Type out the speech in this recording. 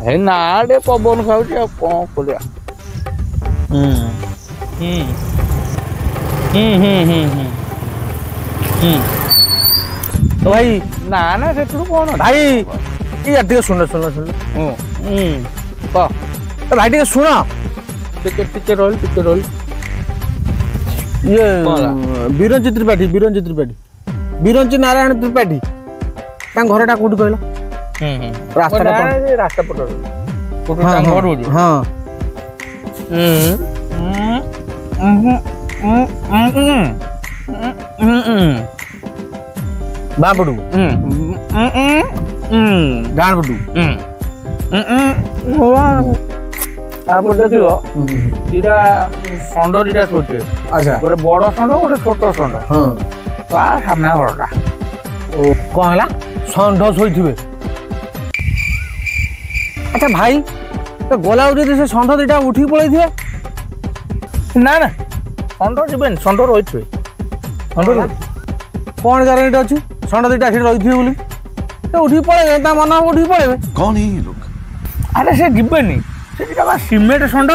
हे ना पवन खाऊँ आ कौन कर तो भाई ना ना से कौन भाई ये टे सुन सुन सुन कह तो भाई टे सुन टिके रोल ये बिरंजी त्रिपाठी बिरंजी नारायण त्रिपाठी घरटा कौट कहल रास्ता पट हाँ बापड़ू गान पटू दिटा षंड दिटा सोचे अच्छा गोटे बड़ षंड गोटे छोट षंड सामना घरटा कौन है षंड शोथे अच्छा भाई तो गला से षंड दीटा उठी पड़े ना ना षंड जीवन षंड रही कौन गारंटी अच्छी षंड दीटा रही बोली उठी पड़े मन उठी पड़े कौन है ये लोग अरे से जीवन से सिमेंट षंड